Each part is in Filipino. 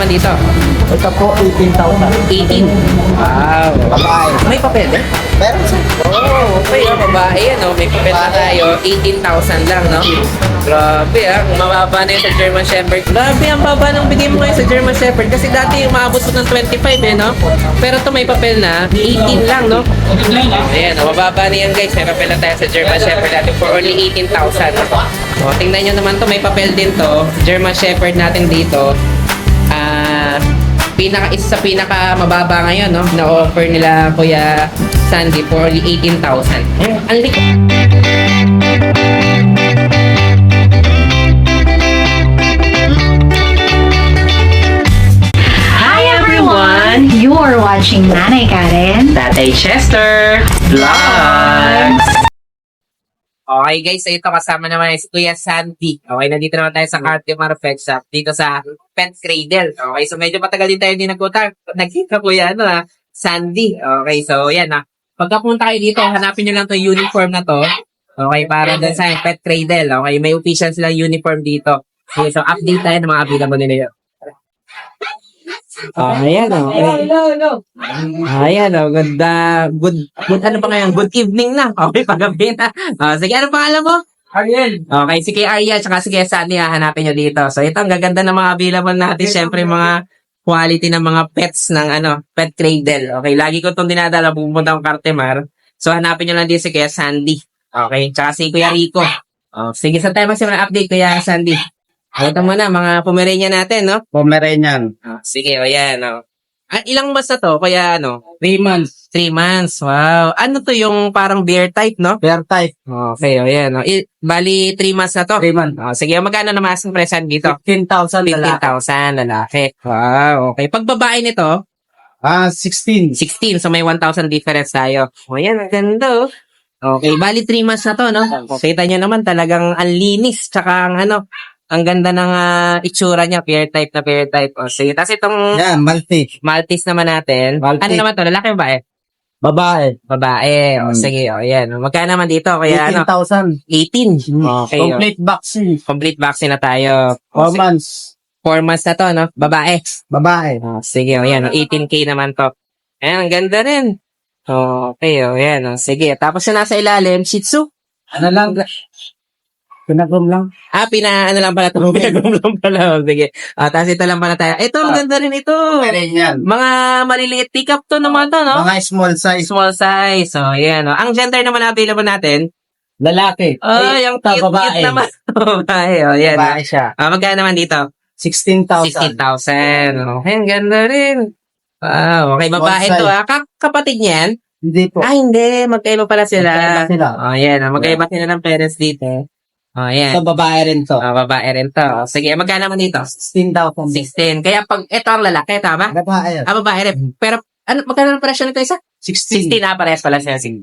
naman dito? Ito po, 18,000. 18. Wow. Babae. May papel eh? Meron sir. Oh, okay. Babae yan, no? May papel na tayo. 18,000 lang, no? Grabe, ah. Kung mababa na yun sa German Shepherd. Grabe, ang baba nang bigay mo ngayon sa German Shepherd. Kasi dati umaabot mo ng 25, eh, no? Pero ito may papel na. 18 lang, no? Ayan, oh, mababa na yan, guys. May papel na tayo sa German Shepherd natin for only 18,000. O, tingnan nyo naman to. May papel din to. German Shepherd natin dito. Isa sa pinaka mababa ngayon, no? Na-offer nila Kuya Sandy for only 18,000. Ang likod. Hi everyone! You are watching Nanay Karen. Tatay Chester Vlogs! Okay guys, so ito kasama naman si Kuya Sandy. Okay, nandito naman tayo sa Cartimar Pet Shop dito sa Pet Cradle. Okay, so medyo matagal din tayo hindi nagkita Kuya Sandy. Okay, so yan pagkapunta kayo dito, hanapin nyo lang itong uniform na to. Okay, para dun sa Pet Cradle. Okay, may official silang uniform dito. Okay, so update tayo ng mga available nila yun. Ayan Ayan good ano pa ngayon? Good evening na. Okay, pagabi na. Sige, ano pangalan mo? Ariel. Okay, si Kuya Arya tsaka si Kuya Sandy hanapin nyo dito. So ito, ang gaganda ng mga available natin. Siyempre, mga quality ng mga pets ng pet cradle. Okay, lagi ko itong dinadala pupunta ng Cartimar. So hanapin nyo lang din si Kuya Sandy. Okay, tsaka si Kuya Rico. Sige, sa tayo magsimula update, Kuya Sandy. Ito muna, mga Pomeranian natin, no? Pomeranian. Sige, yan, ilang months na to? Kaya 3 months. 3 months, wow. Ano to yung parang bear type, no? Bear type. Okay, yan, bali 3 months na to. 3 months. Sige, magkano naman ang present dito? 15,000 lalaki. 15,000 lalaki. Wow, okay. Pag babae nito, 16. 16, so may 1,000 difference tayo. Yan, ang ganda, oh. Okay, bali 3 months na to, no? Kita nyo naman, talagang ang linis, tsaka ang ganda ng itsura niya, pair type na pair type. Sige, tapos itong Yan, Maltese. Maltese naman natin. Maltese. Ano naman to? Lalaki ba eh? Babae. Babae. Sige, yan. Magkano naman dito? Kaya 18,000. 18. Okay. Complete vaccine. Complete vaccine na tayo. 4 months. 4 months na to, no? Babae. Babae. Sige, yan. 18K naman to. Ayan, ang ganda rin. Okay, yan. Sige, tapos yung nasa ilalim, Shih Tzu. Ano lang? Pinagom lang. Ano lang pala ito? Pinagum lang pala. Sige. Tapos ito lang pala tayo. Ito, ang ganda rin ito. Pomeranian. Mga maliliit teacup to naman to, no? Mga small size. Small size. So, yan. No? Ang gender naman na available natin. Lalaki. Yung cute, babae. cute naman. Babae. Yan. Babae siya. Magkano naman dito? 16,000. 16,000. Okay, ang ganda rin. Wow. Okay, babae Small to. size. Kapatid niyan? Hindi po. Hindi. Magkaiba pala sila. Magkaiba sila. Yan. Magkaiba sila ng parents dito. Yan. Ito babae rin to. Babae rin to. Sige, magkano naman dito? 16,000. 16. Kaya pag ito ang lalaki, tama? Babae. Babae rin. Pero, magkano ang presyo nito isa? 16. 16 parehas pala siya 16.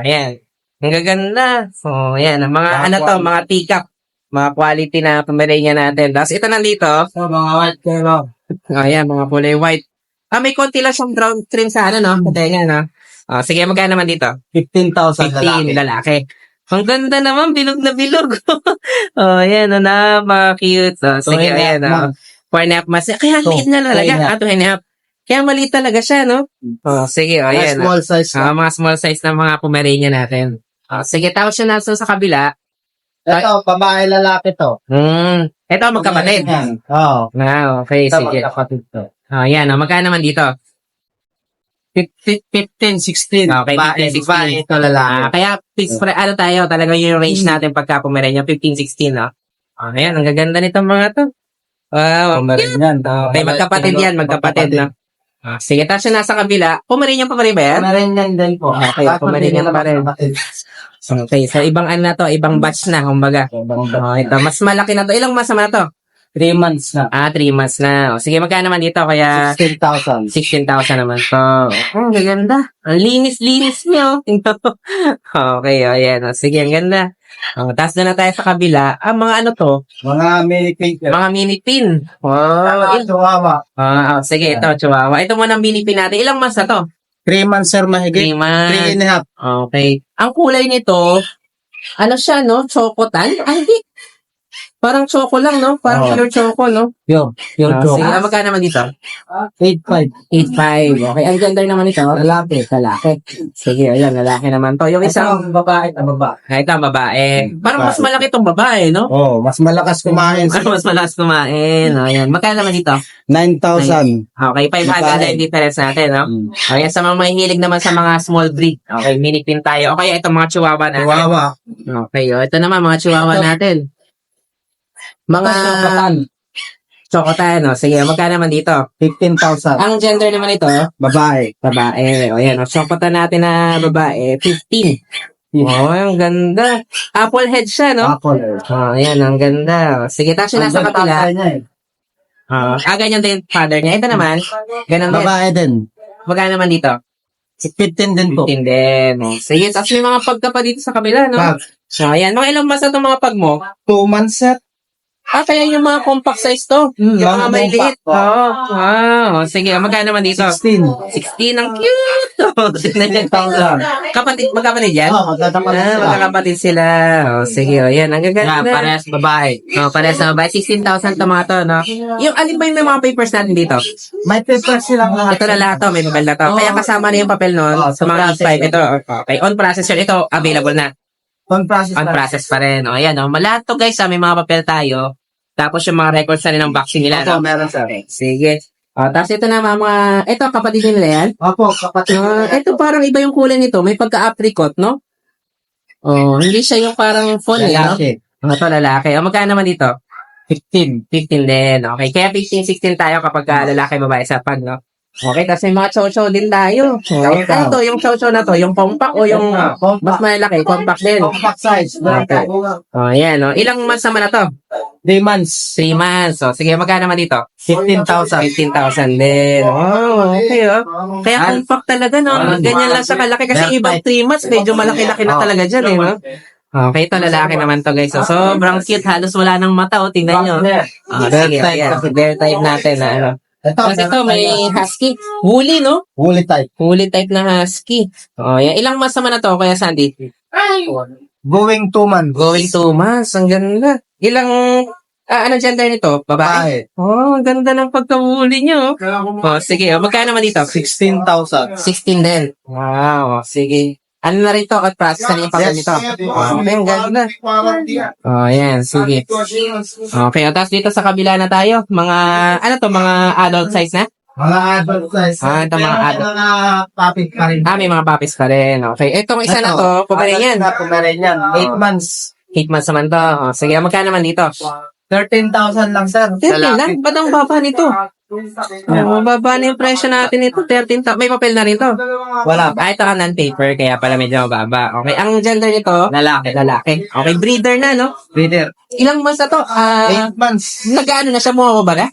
Ayan. Ang gaganda. Yan. Ang mga, Mga mga teacup. Mga quality na Pomeranian natin. Tapos ito nandito. So, mga white color. Ayan, mga kulay white. May konti lang siyang brown trim sa no? Katenga, no? Sige, magkano naman dito? 15,000 15 lalaki. Ang ganda naman, bilog na bilog. Yan, mga cute. Sige, ayan. 4.5 months. Kaya liit na talaga. 2.5. Kaya maliit talaga siya, no? Sige, ayan. Small size. Mga small size na mga Pomeranian natin. Sige, tapos siya nasa sa kabila. Ito, babae lalaki to. Ito, magkapatid. Oo. Okay, Ito, sige. magkapatid to. Yan, magkano naman dito? 15, 16. Okay, 15, 16. Babae, ito lalaki. Kaya, tayo, talagang yung range natin pagka Pomeranian, 15, 16, no? Ayan, ang gaganda nitong mga to. Wow. Pomeranian. Okay, magkapatid yan, magkapatid, no? Sige, tapos yung nasa kabila, Pomeranian pa rin ba yan? Pomeranian din po. Okay, Pomeranian pa rin. Okay, so ibang na to, ibang batch na, kumbaga. Ito, mas malaki na to. Ilang months naman na to? 3 months na. 3 months na. Sige, magkano naman dito? Kaya 16,000. 16,000 naman to. Ang ganda. Ang linis-linis niyo. Okay, yan. Sige, ang ganda. Tapos na tayo sa kabila. Mga ano to? Mga mini pink. Mga mini pin. Wow. Chihuahua. Sige, ito, Chihuahua. Ito muna ang mini pin natin. Ilang months na to? 3 months, sir, mahigit. 3 months. 3 and a half. Okay. Ang kulay nito, ano siya, no? Chocotan? Ay, hindi. Parang choco lang, no? Parang Oo. pure choco, no? Pure Sige, choco. magkano naman dito? 8.5. 8.5. Okay, ang gender naman ito? Lalaki. Sige, ayan, lalaki naman to. Yung isang babae na babae. ito, ang babae. Parang mas malaki tong babae, no? Oh, mas malakas kumain. Mas malakas kumain. O, ayan. Magkano naman dito? 9,000. Okay, 500 Babae. lang yung difference natin, no? Okay, sa mga mahihilig naman sa mga small breed. Okay, mini pin tayo. Okay, ito mga chihuahua natin. Chihuahua. Okay, ito naman mga chihuahua natin. Mga chocotan, no? Sige, magkano naman dito? 15,000. Ang gender naman ito, Babae. babae. O, yan. O, chocotan natin na babae, 15. Oh, ang ganda. Apple head siya, no? Apple. Oh, ayan, ang ganda. Sige, tapos yung nasa kapila. Ganyan din father niya. Ito naman, ganun din. Babae din. Magkano naman dito? 15 din po. 15 din. Oh. Sige, tapos may mga pagka pa dito sa kabila, no? Pag So, ayan. Mga ilang months na itong mga pag mo? 2 months set. Kaya yung mga compact size to. Yung mga may liit. Oo. Wow. Sige, magkano naman dito? 16. 16. Ang cute. Kapatid, magkapatid yan? Magkakapatid sila. Oh, sige, oh, yan. Ang gaganda. Parehas babae. Oh, parehas na ba? 16,000 to mga to, no? Yung, alin ba yung may mga papers natin dito? May papers silang lahat. Ito na lahat to, may papel na to. Kaya kasama na yung papel nun sa mga E5. Ito, okay. On process yun. Ito, available na. On process. On process pa rin. O, ayan, o. Lahat to, guys, may mga papel tayo. Tapos yung mga records na rin ng vaccine nila, Opo, no? meron sir. Sige. O, tapos ito na, mga, ito, kapatid nila yan. Opo, kapatid. Ito, parang iba yung kulay nito. May pagka-apricot, no? Oh, hindi siya yung parang phone, no? Lalaki. Ito, lalaki. O, magkano naman dito? 15. 15 din. Okay. Kaya 15, 16 tayo kapag lalaki, babae sa pag, no? Okay, tapos may mga chow-chow din tayo. Okay. Chow-chow. Ito, yung chow-chow na to, yung compact o yung mas malaki, compact din. Compact size. Okay. Oh, ayan, no? Ilang months naman na to? 3 months. 3 months. So, sige, magkano naman dito? 15,000. 15,000 din. Oh, okay, oh. Kaya compact talaga, no? Ganyan lang sa kalaki. Kasi ibang 3 months, medyo malaki-laki na talaga dyan, eh, no? Okay, ito lalaki naman to, guys. So, sobrang cute. Halos wala nang mata, oh. Tingnan nyo. Oh, sige, ayan. Bear type natin, na ano. Kasi ito, may husky. Woolly, no? Woolly type. Woolly type na husky. Oh, yan. Ilang months naman na to, Kuya Sandy? Going 2 months. Going 2 months. Ang ganda. Ilang, ano gender nito? Babae? Babae. Oh, ang ganda ng pagka-woolly nyo. Oh, sige. Oh, magkano naman dito? 16,000. 16 din. Wow. Sige. Ano na rin to? At process na rin yung papel nito. Oh, ang ganda. Oh, yan. Sige. Okay. Tapos dito sa kabila na tayo. Mga, ano to? Mga adult size na? Mga adult size. Ito mga adult. Mga puppy pa rin. May mga puppies pa rin. Okay. Itong isa na to, Pomeranian. Pomeranian. 8 months. 8 months naman to. Oh, sige, magkano naman dito? 13,000 lang, sir. 13 lang? Ba't ang baba nito? Oh, baba na yung presyo natin ito. 13,000. May papel na rin to. Wala. Ito ka non-paper, kaya pala medyo mababa. Okay, ang gender nito? Lalaki. Lalaki. Okay, breeder na, no? Breeder. Ilang months na to? 8 months. Nag-ano na siya? Muha ba na?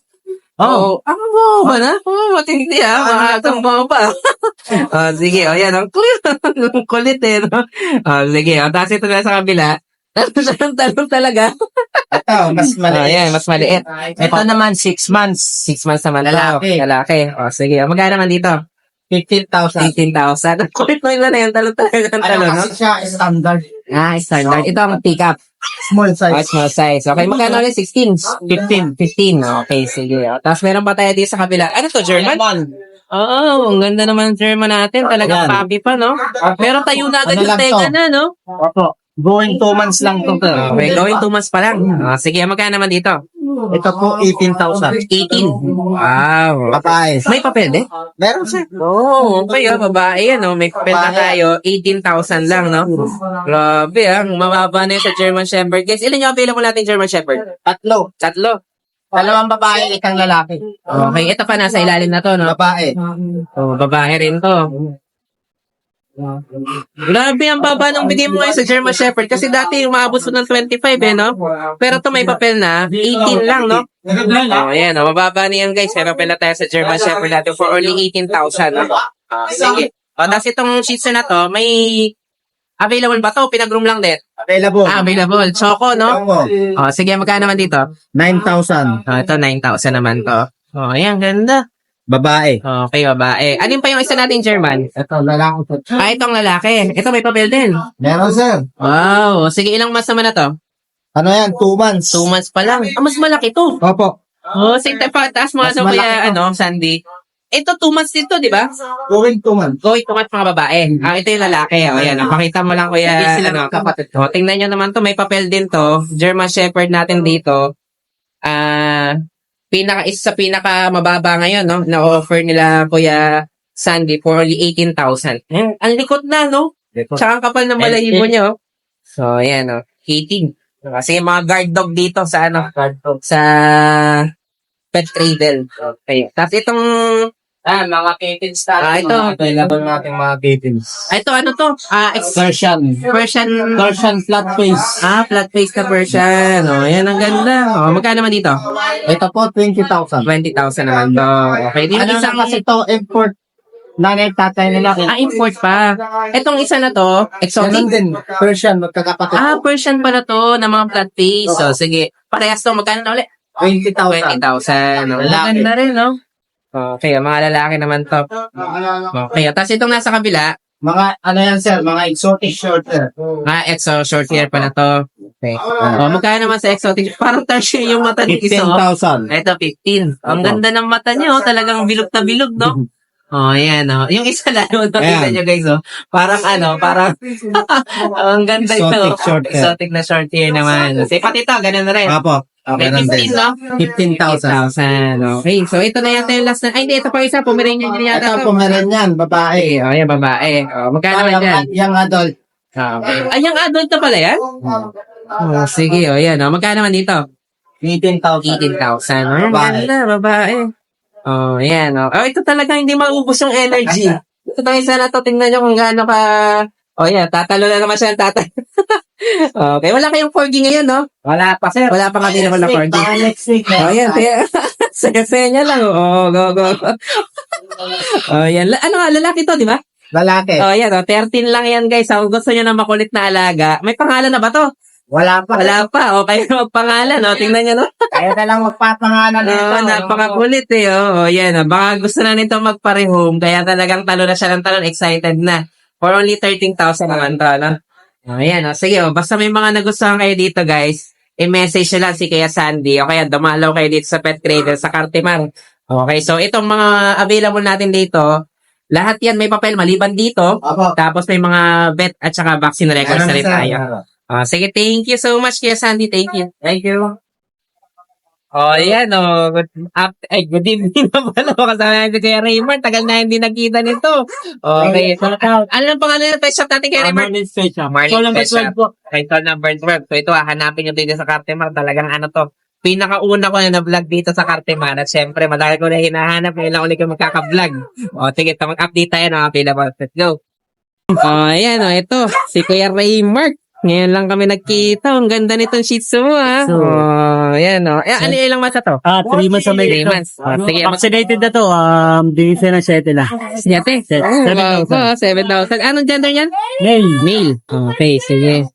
Oo. Muha ba na? Matindi Mga itong muha pa. Sige, yan. Ang kulit eh, no? Sige, tapos ito na sa kabila. Talong talaga. Ito, mas maliit. Ayan, mas maliit. Ito naman, 6 months. 6 months naman Lalaki. daw. Lalaki. Sige, magkano naman dito? 15,000. 18,000. Ang kulit mo yun na yan. Talong talaga ng talong, no? Kasi siya, standard. Standard. Ito ang pick-up. Small size. Small size. Okay, magkano ulit? 16? 15. Okay, sige. Tapos meron pa tayo dito sa kabila. Ano to, German? Oo, ang ganda naman ng German natin. Talagang Ayan. papi pa, no? Pero tayo na agad Ano yung lang teka to? na, no? Opo. Going 2 months lang to, sir. Okay, going 2 months pa lang. Sige, magkano naman dito? Ito po, 18,000. 18. Wow. Babae. May papel din? Meron, sir. Okay, babae yan, no? May papel na tayo. 18,000 lang, no? Grabe, mababa na yun sa German Shepherd. Guys, ilan yung available natin German Shepherd? 3. Tatlo. 2 babae, 1 lalaki. Okay, ito pa nasa ilalim na to, no? Babae. Babae rin to. Grabe ang baba ng bigay mo ngayon sa German Shepherd kasi dati umaabot sa ng 25 no? Pero to may papel na 18 lang, no? Ayan, mababa na yan guys. May papel na tayo sa German Shepherd natin for only 18,000. No? Sige. Tapos itong Shih Tzu na to, may available ba to? Pinag-room lang din. Available. Available. Choco, no? Sige, magkano naman dito? 9,000. Ito, 9,000 naman to. Ayan, ganda. Babae. Okay, babae. Alin pa yung isa nating German? Ito, lalaki po. Itong lalaki. Ito may papel din. Meron, sir. Wow. Sige, ilang months naman na to? Ano yan? 2 months. 2 months pa lang. Ah, mas malaki to. Opo. Oh, sige, taas mo nga Mas sa malaki kuya, to. Sandy. Ito, 2 months dito, di ba? Going 2 months. Go, ito mga babae. Ah, ito yung lalaki. O, yan. Pakita mo lang, kuya, kapatid. O, tingnan nyo naman to. May papel din to. German Shepherd natin dito. Isa sa pinaka mababa ngayon, no? Na-offer nila, kuya Sandy, for only 18,000. Ang likot na, no? Tsaka ang kapal ng balahibo nyo. So, yan, no? 18. Kasi mga guard dog dito sa, sa pet cradle. Okay. Tapos itong, Mga kittens ito. Available natin mga kittens. Ito, ano to? Persian. Persian flat face. Flat face na Persian. O, yan, ang ganda. O, magkano naman dito? Ito po, 20,000. 20,000 naman to. Okay. Yung Ano isang, na kasi ito, import. Nanay, tatay nila. import pa. Itong isa na to, Ganun exotic. din. Persian, magkakapatid. Persian pala to, na mga flat face. So, sige. Parehas to, magkano na ulit? 20,000. 20,000. No? Lalaki. Maganda rin, no? Okay, mga lalaki naman to. Okay, tapos itong nasa kabila, Mga, ano yan sir, mga exotic shorter. exo short hair pala to. Okay. Magkano naman sa exotic? Parang tertiary yung mata ni Iso. 15,000. Ito, 15. Ang ganda ng mata niyo, talagang bilog na bilog, no? Ayan, Yung isa lalo, nakita Ayan. nyo, guys, parang parang, ang ganda ito. Exotic short hair. Exotic na short hair naman. Kasi pati ito, ganun na rin. Apo. May Ganun 15, din. no? 15,000. 15,000. Okay, so ito na yata yung last na. Ay, hindi, ito pa isa. Pomeranian din yata Ito, to. Pomeranian, babae. Yan, babae. Magkano naman yan? Young adult. Ay, yung adult na pala yan? Sige, yan. Magkano naman dito? 18,000. 18,000. Ang Babae. ganda, babae. Yan. Ito talaga hindi maubos yung energy. Ito na isa na to. Tingnan nyo kung gaano ka... tatalo na naman siya ng tatay. Okay, wala kayong 4G ngayon, no? Wala pa sir. Wala pa kami na 4G. Baka next week. Yan. Saya-saya niya lang. Go. Yan. Ano nga, lalaki to, di ba? Lalaki. Yan. 13 lang yan, guys. Kung gusto nyo na makulit na alaga, may pangalan na ba to? Wala pa. Wala pa. Okay, magpangalan. Tingnan nyo, no? Kaya ka lang magpapangalan nito. Napakakulit eh. Yan. Baka gusto na nito magpa-rehome, kaya talagang talo na siya ng talon. Excited na. For only 13,000 naman to, no? Ayan, sige, basta may mga nagustuhan kayo dito, guys, i-message nyo lang si Kuya Sandy, o kaya dumalaw kayo dito sa Pet Cradle sa Cartimar. Okay, so itong mga available natin dito, lahat yan may papel maliban dito, Apo. tapos may mga vet at saka vaccine records na rin tayo. Sige, thank you so much, Kuya Sandy, thank you. Thank you. Ayan, good evening naman. Kasama natin Kuya Raymond. Tagal na hindi nakita nito. Okay. Ano ang pangalan ng pet shop natin, Kuya Raymond? Marlin Special. Marlin Pet Shop. Okay, call number 12. So ito, hanapin nyo dito sa Cartimar. Talagang to. Pinakauna ko na vlog dito sa Cartimar. At syempre, madami ko na hinahanap. Ngayon lang ulit ko magkaka-vlog. Sige, mag-update tayo ng available. Let's go. Ayan, ito. Si Kuya Raymond. Ngayon lang kami nagkita. Ang ganda nitong Shih Tzu mo, ha? Ayan, ano ilang months na to? 3 months sa may 3 months. Sige, vaccinated na to. Dinisa na 7 na. Siyate. 7,000. Anong gender niyan? Male. Okay, sige.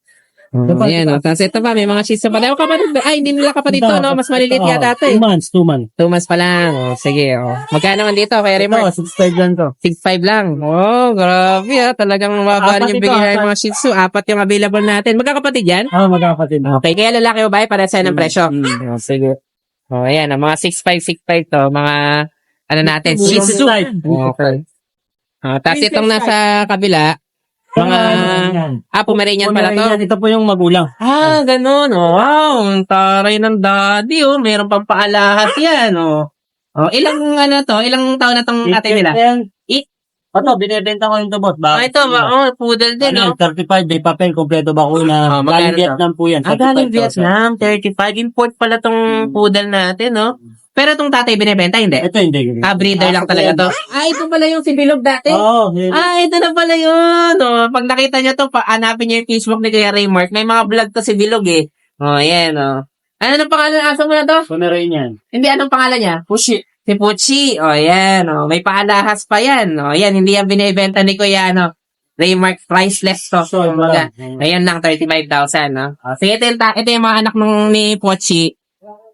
Ayan, tapos ito pa, may mga Shih Tzu pa. Kapatid ba? Ay, hindi nila kapatid to, no? Mas maliliit yata ito, 2 months. 2 months pa lang. Sige, Magkano naman dito, Kuya Raymond? 6.5 lang to. 6.5 lang. Grabe, Talagang mababa yung bigay ng mga Shih Tzu. 4 yung available natin. Magkakapatid yan? Magkakapatid na. Okay, kaya lalaki o babae para sa ng presyo. Sige. Ayan, mga 6.5 to, mga natin, Shih Tzu. Okay. Tapos itong nasa kabila, mga Pomeranian pala to. Ito po yung magulang. Ganun. Wow, ang taray ng daddy, Meron pang paalahat yan, Ilang ilang taon na tong ate nila? Ito, binibenta ko yung tubot. Ito, poodle din, 35, may papel, kompleto bakuna. magkano Galing to? Vietnam po yan. Galing 35,000. Vietnam, 35. Import pala tong poodle natin, Pero tong tatay binibenta, hindi? Ito hindi. Breeder lang talaga to. Ito pala yung si Bilog dati. Oo. Ito na pala yun. Pag nakita niyo to, hanapin niyo yung Facebook ni Kuya Raymond. May mga vlog to si Bilog eh. Yan. Ano nang pangalan ng aso mo na to? Pomeranian. Hindi, anong pangalan niya? Pushi. Si Pucci. Yan. May paalahas pa yan. Yan, hindi yan binibenta ni Kuya, Raymond, priceless to. Kumbaga, Ayan lang, 35,000, Sige, ito yung mga anak ni Pucci.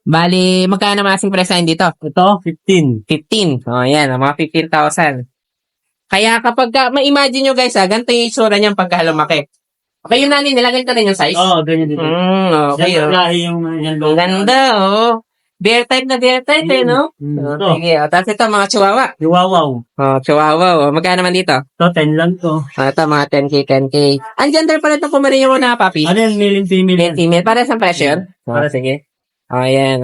Bali, magkano naman asing presyo dito? Ito, 15. 15. Yan, mga 15,000. Kaya kapag ma-imagine nyo guys, ganito yung itsura niyan pagka lumaki. Okay, yun natin, nilagay ko rin yung size. Oo, ganyan dito. Okay, Yan, lahi yung yan. Ang ganda, oh. Bear type na bear type, no? Ito, Sige, tapos ito, mga chihuahua. Iwawaw. Chihuahua, Magkano naman dito? Ito, 10 lang to. Ito, mga 10K, 10K. Ang gender pala itong Pomeranian mo na, papi. Ano yan, male and female Male, yan? female. Para sa presyo yun? Sige. Ayan,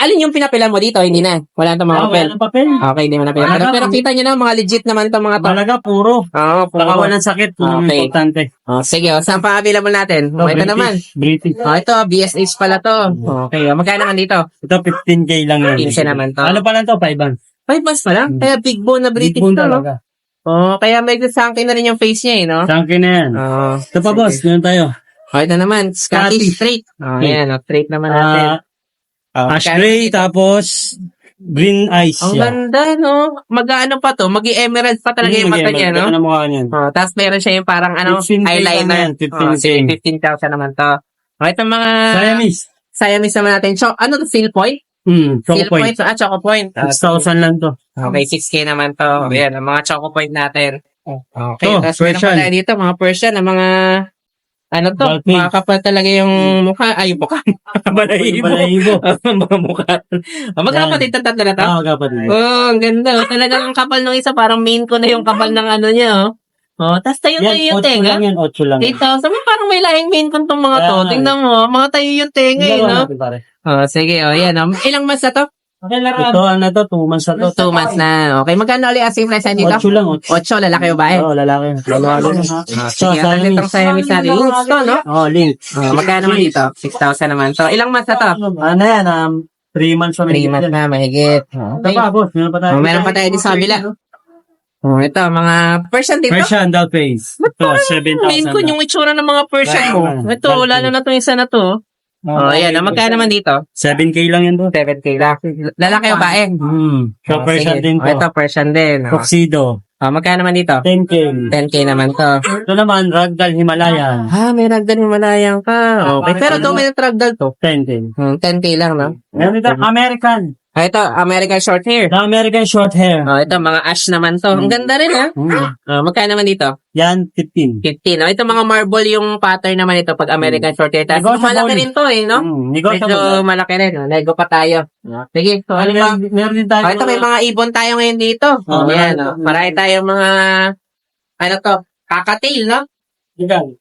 alin yung pinapila mo dito? Hindi na. Wala itong mga Ah, papel. wala ng papel. Okay, hindi mo na pinapila. Wala. Pero kita nyo na, mga legit naman itong mga to. Malaga, puro. Oo, Baka walang sakit. Kung Okay. importante. Sige, saan pa available natin? Ito, Ito naman. British. Ito, BSH pala to. Okay, magkano naman dito? Ito, 15K lang yan. 15 naman to. Ano pa lang to? 5 months. 5 months pa lang? Kaya big bone na British Big bone to, no? talaga. Kaya medyo sangkin na rin yung face niya, no? Sangkin na yan. Ito pa, boss. Meron tayo. Ito naman, Scottish Scottish. straight. Ayan, straight naman natin. Ash gray, tapos green eyes. Ang ganda, no? Mag-ano pa to? Mag-emerald pa talaga yung mata niya, no? Ano mukha niyan? Tapos meron siya yung parang 15K eyeliner. naman, 15K. 15,000 naman to. Ito mga Siamese. naman natin. Ano to? Seal point? Choco Seal point. Choco point. 6,000 lang to. Okay, 6K naman to. Ayan, ang mga choco point natin. Okay, To, tapos meron pa Persian. tayo dito, mga Persian, ang mga Balping. mga kapal talaga yung mukha. Ay, mukha. Balahibo. Balahibo. Mga mukha. Magkapatid ang tatlo na to? Kapatid. Ang ganda. Talagang ang kapal ng isa, parang main ko na yung kapal ng ano niya, tapos tayo yung 8 tenga. lang yan, 8 lang. 8,000, parang may lahing main ko itong mga to. Kaya nga, Tingnan mo, mga tayo yung tenga, Dalawa no? natin, pare. Sige, yan. Ilang months na to? Ito, 2 months na to. 2 months na. Okay, magkano ulit asking price na dito? 8 lang, 8. 8, lalaki o bae? Oo, lalaki. Sige, ang itong Siamese natin. Links to, no? Link. Magkano naman dito? 6,000 naman to. Ilang months na to? Ano yan, 3 months pa 3 months na, mahigit. Ito pa, boss. Meron pa tayo. Meron pa tayo dito sa kabila. Ito, mga Persian dito. Persian doll face. Ito, 7,000. Main ko yung itsura ng mga Persian mo. Ito, lalo na itong isa na to. Ayan, magkano naman dito? 7K lang yan, boss. 7K lang. Lalaki o bae? So, Persian din to. Ito, Persian din. Tuxedo. Magkano naman dito? 10K. 10K naman to. Ito naman, Ragdoll Himalayan. May ragdoll Himalayan ka. Okay, pero dominant ragdoll to. 10K. 10K lang, no? Meron ito, American. Ito, American short hair. The American short hair. Ito, mga ash naman to. Ang ganda rin, ha? Magkano naman dito? Yan, 15. 15. Ito, mga marble yung pattern naman ito pag American short hair. Tapos Negotiable. malaki rin to, no? Medyo malaki rin. Nego pa tayo. Sige, so ano ba? Meron din tayo. Ito, may mga ibon tayo ngayon dito. Yan, marami tayong mga, kakatail, no? Ito.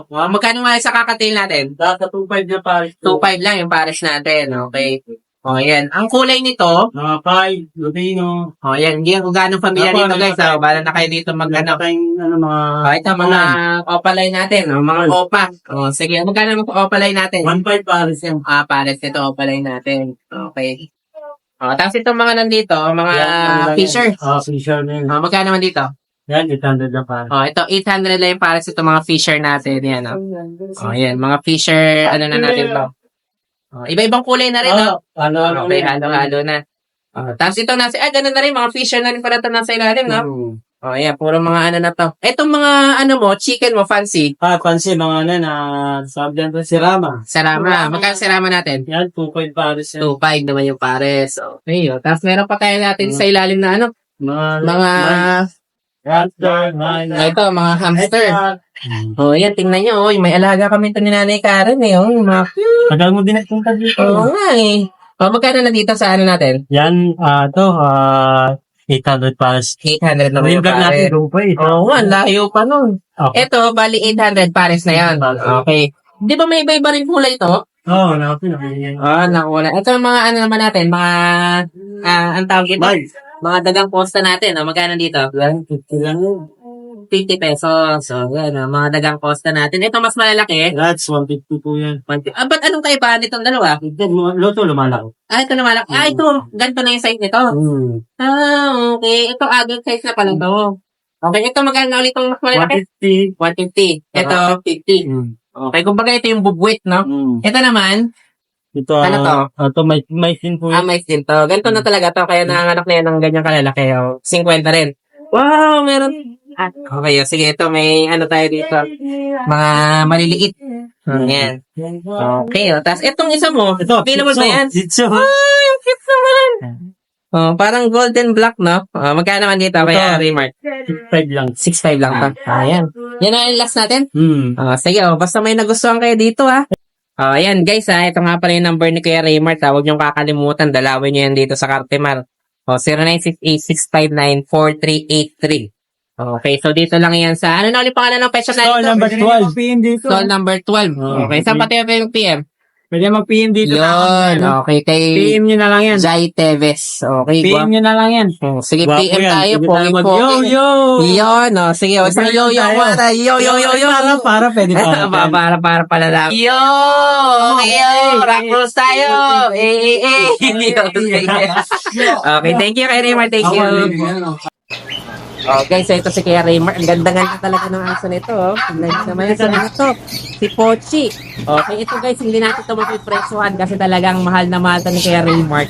Magkano nga sa kakatail natin? Sa 2.5 na pares. 2.5 lang yung pares natin. Okay. Yan. Ang kulay nito, Mga 5, Lutino. yan. Hindi ako ganong familiar Ako, dito, guys. Bala na kayo dito mag-ano. Mga... Ito, mga opalay natin. Mga opa. Sige, magkano mga opalay natin? 1.5 pares yan. Pares ito, opalay natin. Okay. Tapos itong mga nandito, mga Fisher. Fisher na yun. Magkano naman dito? Yan, 800 na pares. Ito, 800 lang yung pares ito, mga Fisher natin. Yan, yan, mga Fisher, ano na natin to. Iba-ibang kulay na rin, no? Okay, halo-halo na. Tapos ito nasa, ganun na rin, mga Fisher na rin pala ito nasa ilalim, no? Yan, puro mga ano na to. Itong mga, chicken mo, fancy. Fancy, mga sabi dyan to, Sirama. Sarama. Magkano sarama natin? Yan, 2.5 pares yan. 2.5 naman yung pares. Okay, Tapos meron pa tayo natin sa ilalim na mga hamster, ito, mga hamster. Yan, tingnan nyo. May alaga kami ito ni Nanay Karen, mga Tagal mo din nagpunta dito. nga, magkano na dito sa ano natin? Yan, 800 pares. 800 naman yung Yung natin, pares. rupa eh. Nga, layo pa nun. Okay. Ito, bali 800 pares na yan. Okay. Di ba may iba-iba rin kulay ito? Oo, natin. Nakulay. Ito yung mga ano naman natin, mga, ang tawag ito? Mga dagang posta natin, magkano dito? 50 lang yun. 50 pesos. So, yan, mga dagang posta natin. Ito mas malalaki. That's 150 po yan. Ba't anong kaibahan nitong dalawa? Loto, lumalaki. Ito na malaki. Ito, ganito na yung size nito. Okay. Ito, adult size na pala to. Okay, ito magkano ulit itong mas malalaki? 150. 150. Ito, 50. Okay, kumbaga ito yung bubwit, no? Ito naman, Ito, ano to? Ito, may sin po yan. mais din to. Ganito na talaga to. Kaya nanganganak na yan ng ganyang kalalaki. 50 rin. Wow, meron. Okay, sige, ito may tayo dito. Mga maliliit. Yan. Okay, tapos itong isa mo, Ito, available ba yan? Jitsu. Yung cute naman. Parang golden black, no? Magkano naman dito? Kaya, Remark. 5 lang. 6.5 lang to. Ayan. Yan ang last natin. Hmm. Sige, basta may nagustuhan kayo dito, ha. Ayan, guys, ha. Ito nga pala yung number ni Kuya Raymart, ha. Huwag niyong kakalimutan. Dalawin niyo yan dito sa Cartimar. 0968-659-4383. Okay, so dito lang yan sa, ano na ulit pangalan ng pet shop Stall natin? number 12. PM dito. Stall number 12. Okay, saan pati yung PM? Pwede mag-PM dito. Yun, okay, kay PM nyo na lang yan. Jai Teves. Okay, PM nyo na lang yan. Sige, Gwapo PM yan. tayo, Sige pogi tayo pogi. Yo! Yun, sige, isang yo yo. Para pwede pa. Para pala lang. Yo! Rock rules tayo! Okay, thank you kay Raymar, thank you. Oh, guys, so ito si Kuya Raymar. Ang ganda-ganda talaga ng aso nito, oh. Tignan niyo naman yung ano to. Si Pochi. Okay, ito guys, hindi natin ito mapipresyohan kasi talagang mahal na mahal to ni Kuya Raymar.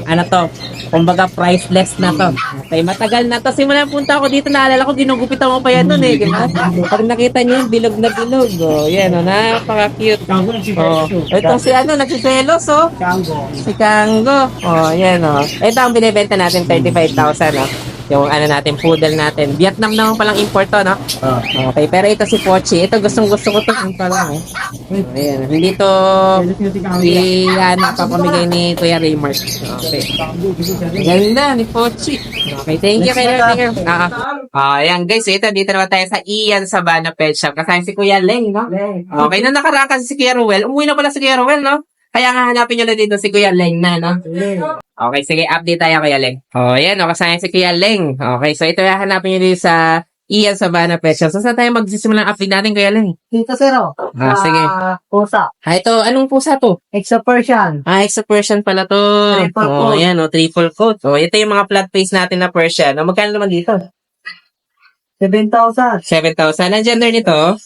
Ano to? Kumbaga, priceless na to. Okay, matagal na to. Simula punta ako dito, naalala ko, ginugupitan mo pa yan nun eh. Diba? Pag nakita niyo, bilog na bilog. Oh, yan, oh, napaka-cute. Oh, ito si ano, nagsiselos, oh. Si Kango. Oh, yan, oh. Ito ang binibenta natin, 35,000, oh. Yung ano natin, poodle natin. Vietnam naman palang import to, no? Okay, pero ito si Pochi. Ito gustong-gusto ko to. Yung palang, ayan. Hindi to papamigay ni Kuya Raymar. Okay. Ganda ni Pochi. Okay, thank you, Kuya Raymar. Ayan, guys. Ito, dito naman tayo sa Ian Sabana Pet Shop. Kasama si Kuya Leng, no? Okay, nung nakaraan kasi si Kuya Ruel. Umuwi na pala si Kuya Ruel, no? Kaya nga hanapin nyo na dito si Kuya Leng na, no? Okay, sige, update tayo, Kuya Leng. Yan, kasama si Kuya Leng. Okay, so ito yung hanapin nyo dito sa Ian Sabana Pet Shop. So, saan tayo magsisimula ng update natin, Kuya Leng? Dito, siro. Sige. Pusa. Ito, anong pusa to? Extra Persian. Extra Persian pala to. Triple coat. Yan, triple coat. Ito yung mga flat face natin na Persian. Magkano naman dito? 7,000. 7,000. Ang gender nito?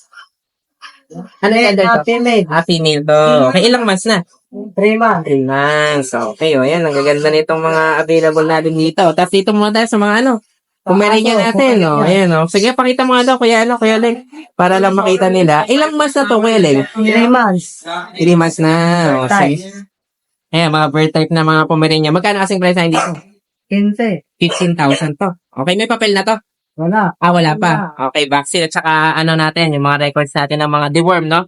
Ano gender to? Female. Female to. Okay, ilang months na? 3 months. 3 months. Okay, yan. Ang gaganda nitong mga available natin dito. Tapos dito muna tayo sa mga Pomeranian natin. Ayan, Sige, pakita mo nga daw, Kuya Leng. Para lang makita nila. Ilang months na to, Kuya Leng? 3 months. 3 months na. Sige. Ayan, mga bird type na mga Pomeranian. Magkano kasing price na dito? 15. 15,000 to. Okay, may papel na to? Wala. Wala pa. Okay, vaccine at saka natin, yung mga records natin ng mga deworm, no?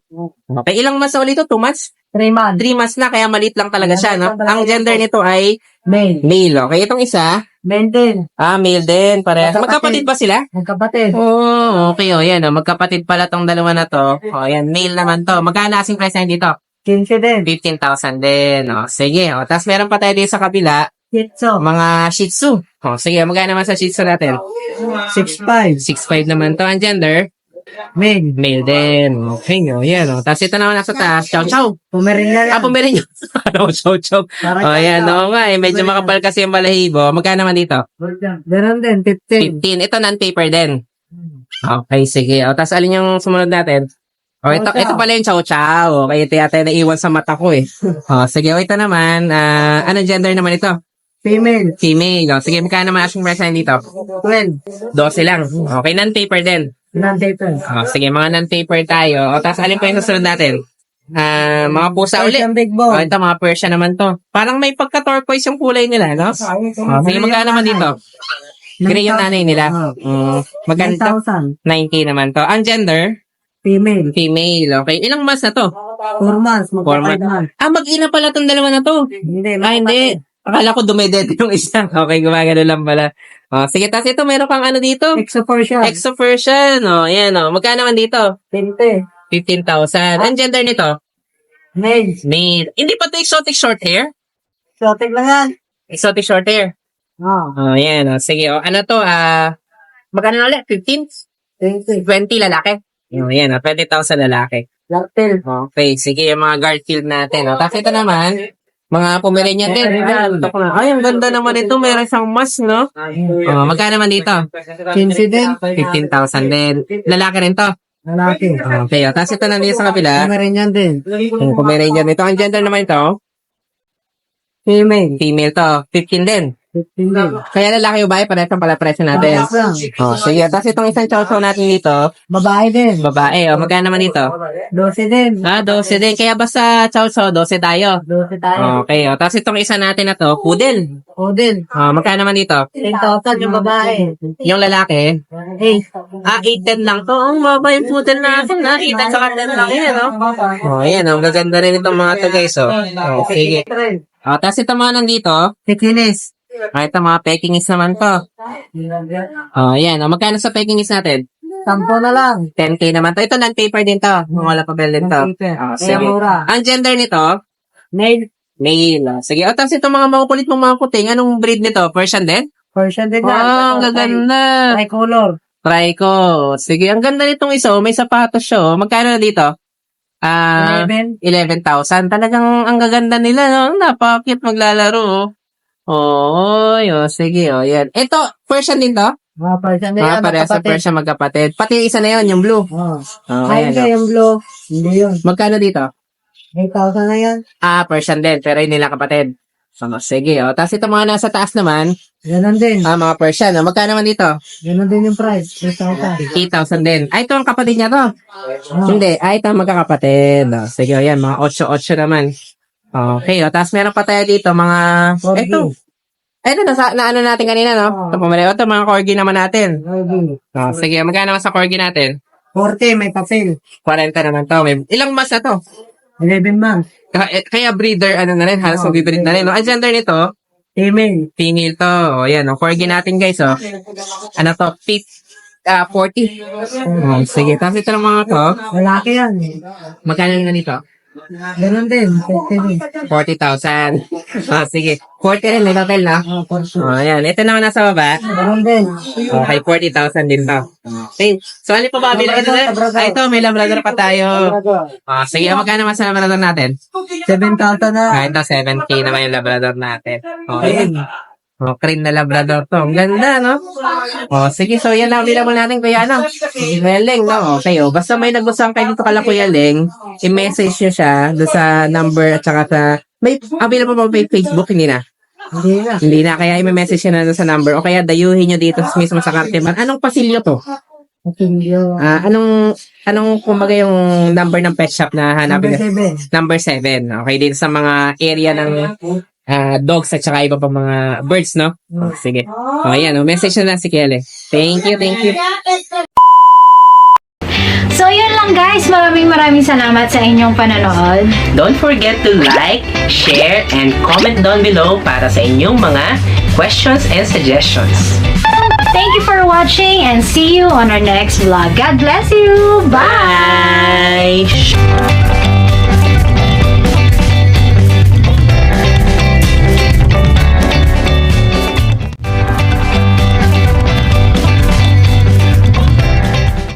Okay, ilang months na ulit ito? 2 months? 3 months. 3 months na, kaya maliit lang talaga siya, no? Ang gender nito ay Male. male. Okay, itong isa, Male din. male din. Parehas. Magkapatid ba sila? Magkapatid. Okay, yan, magkapatid pala tong dalawa na to. Yan, male naman to. Magkano asing price na dito? 15 din. 15,000 din. Sige, tapos meron pa tayo dito sa kabila, Kitso. mga Shih Tzu. Sige, magkano naman sa Shih Tzu natin? 6'5". 6'5 naman to. Ang gender? Male. Male din. Okay, yan. Tapos ito naman nasa taas. Chow chow. Pomeranian yan. Pumerin nyo. Ano, chow chow. Yan, nga. Medyo makapal kasi yung balahibo. Magkano naman dito? Ganun din, 15. 15. Ito non-paper din. Okay, sige. Tapos alin yung sumunod natin? Ito pala yung chow chow. Okay, ito yata yung naiwan sa mata ko eh. Sige, ito naman. Anong gender naman ito? Female. Female. Sige, magkano naman asking price na dito? 12. 12 lang. Okay, non-paper din. Non-paper. Sige, mga non-paper tayo. Tapos alin pa yung susunod natin? Mga pusa uli. Persian Big Bone. Ito, mga Persian naman to. Parang may pagka-turquoise yung kulay nila, no? Sige, magkano naman dito? Gray yung nanay nila. Magkano to? 9,000. 9K naman to. Ang gender? Female. Female. Okay. Ilang months na to? 4 months. 4 months. 5 months. Mag-ina pala tong dalawa na to. Hindi. Hindi. Akala ko dumedete yung isa. Okay, gumagano lang pala. Sige, tapos ito, meron kang ano dito? Extra Persian. Exo version. Yan, Magkano naman dito? 20. 15,000. Ang gender nito? Male. Male. Hindi pa to exotic short hair? Exotic lang yan. Exotic short hair. Yan. Sige, ano to? Magkano na ulit? 15? 20. 20 lalaki. Yan, 20,000 lalaki. Lartel. Okay, sige, yung mga Garfield natin. Tapos ito naman, mga Pomeranian din. Ay, ang ganda naman ito. Meron isang mask, no? Magkano naman dito? 15 din. 15,000 din. Lalaki rin to. Lalaki. Okay, tapos ito nandito sa kabila. Pomeranian din. Pomeranian ito. Ang gender naman ito? Female. Female to. 15 din. 15 din. Kaya lalaki o babae, parehas ang pala presyo natin. Parehas lang. Oh, sige. Tapos itong isang chow natin dito, Babae din. babae. Oh, magkano naman dito? 12 din. 12 din. Kaya basta chow 12 tayo. 12 tayo. Okay. Oh. Tapos itong isa natin na to, poodle. O din. Oh, magkano naman dito? 10,000 yung babae. Yung lalaki, 8. 810 lang to. Ang baba yung poodle natin, ha? 810 sa 10 lang yan, no? Oh, ayan. Ang gaganda rin itong mga to, guys, oh. Oh, sige. Oh, tapos itong mga nandito, Tikinis. ito mga Pekingese naman to. Oh, ayan. Oh, magkano sa Pekingese natin? 10 na lang. 10K naman to. Ito non-paper din to. Wala pa bell din to. Oh, Kaya sige. mura. Ang gender nito, Nail. male. Oh, sige. O, tapos itong mga makukulit mong mga kuting, anong breed nito? Persian din? Version din Oh, ang gaganda. Tricolor. Try ko. Sige, ang ganda nitong isa. Oh. May sapatos siya. Oh. Magkano na dito? 11. 11,000. Talagang ang gaganda nila. No? Napakit maglalaro. Oh, sige. Oh, yan. Ito, Persian din to? Mga version din. Parehas sa Persian magkapatid. Pati yung isa na yun, yung blue. Oh. Oh, Ayun ayan, ka yung blue. Hindi yun. Magkano dito? 8,000 na yan. Persian din. Pero yun nila kapatid. So, sige. Oh. Tapos ito mga nasa taas naman, Ganon din. mga Persian. Oh. Magkano naman dito? Ganon din yung price. 8,000. 8,000 din. Ito ang kapatid niya to. Hindi. Ito ang magkakapatid. Oh. Sige, oh, yan. Mga 8-8 naman. Okay. Oh. Tapos meron pa tayo dito, mga... Corgi. Ito, na ano natin kanina, no? Ito, pumalayo. Ito, mga corgi naman natin. Corgi. Oh, sige, magkano naman sa corgi natin? 40, may papel. 40 naman to. May, ilang months na to? 11 months. Kaya breeder, ano na rin, halos mag-breed na rin. No? Ang gender nito, Female. female to. O, yan, o, corgi natin, guys, o. Ano to? 40. Sige, tapos ito ng mga to, Lalaki yan. magkano na nito? Ganon din. 50 din. 40,000. Sige. 40 rin, may papel na. Oh, 40. O, yan. Ito naman nasa baba. Ganon din. Okay, 40,000 din to. Okay. So, ano pa ba? Ito, ito, may labrador pa tayo. Sige, magkano naman sa labrador natin? 7,000 na. Ito, 7K naman yung labrador natin. Okay. Cream na labrador to. Ang ganda, no? Sige, so yan lang available natin, Kuya, ano? Kuya Leng, no? Okay, basta may nagustuhan kayo dito kala Kuya Leng, i-message nyo siya doon sa number at saka sa... May available pa may Facebook, hindi na? Hindi na. Hindi na, kaya i-message nyo na doon sa number o kaya dayuhin nyo dito mismo sa Cartiman. Anong pasilyo to? Pasilyo. Anong kumbaga yung number ng pet shop na hanapin? Number 7. Number 7. Okay, dito sa mga area ng dogs at saka iba pa mga birds, no? Sige. Ayan, message na lang si Kelly. Thank you, thank you. So, yun lang guys. Maraming salamat sa inyong panonood. Don't forget to like, share, and comment down below para sa inyong mga questions and suggestions. Thank you for watching and see you on our next vlog. God bless you. Bye! Bye!